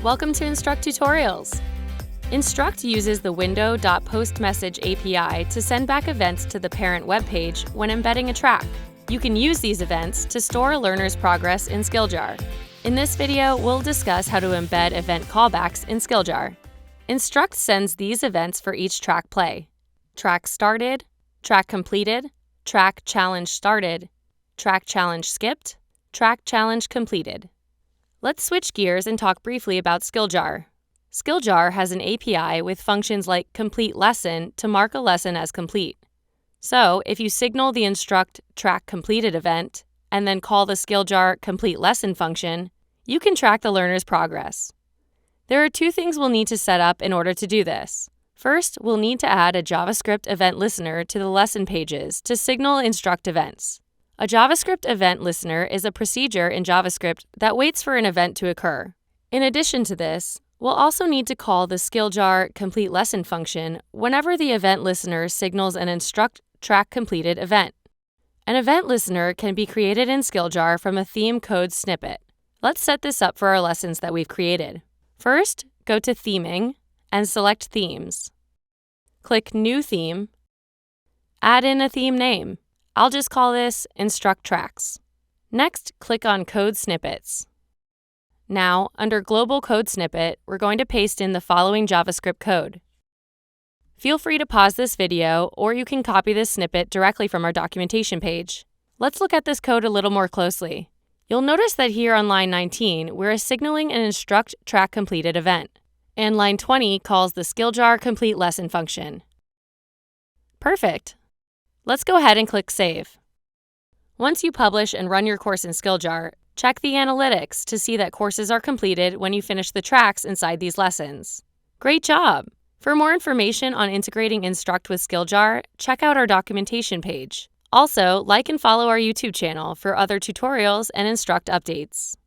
Welcome to Instruqt Tutorials. Instruqt uses the Window.postMessage API to send back events to the parent web page when embedding a track. You can use these events to store a learner's progress in Skilljar. In this video, we'll discuss how to embed event callbacks in Skilljar. Instruqt sends these events for each track play: track started, track completed, track challenge started, track challenge skipped, track challenge completed. Let's switch gears and talk briefly about Skilljar. Skilljar has an API with functions like complete lesson to mark a lesson as complete. So, if you signal the Instruqt track completed event and then call the Skilljar complete lesson function, you can track the learner's progress. There are two things we'll need to set up in order to do this. First, we'll need to add a JavaScript event listener to the lesson pages to signal Instruqt events. A JavaScript event listener is a procedure in JavaScript that waits for an event to occur. In addition to this, we'll also need to call the Skilljar complete lesson function whenever the event listener signals an Instruqt track completed event. An event listener can be created in Skilljar from a theme code snippet. Let's set this up for our lessons that we've created. First, go to Theming and select Themes. Click New Theme. Add in a theme name. I'll just call this Instruqt Tracks. Next, click on Code Snippets. Now, under Global Code Snippet, we're going to paste in the following JavaScript code. Feel free to pause this video, or you can copy this snippet directly from our documentation page. Let's look at this code a little more closely. You'll notice that here on line 19, we're signaling an Instruqt track completed event, and line 20 calls the Skilljar complete lesson function. Perfect. Let's go ahead and click Save. Once you publish and run your course in Skilljar, check the analytics to see that courses are completed when you finish the tracks inside these lessons. Great job! For more information on integrating Instruqt with Skilljar, check out our documentation page. Also, like and follow our YouTube channel for other tutorials and Instruqt updates.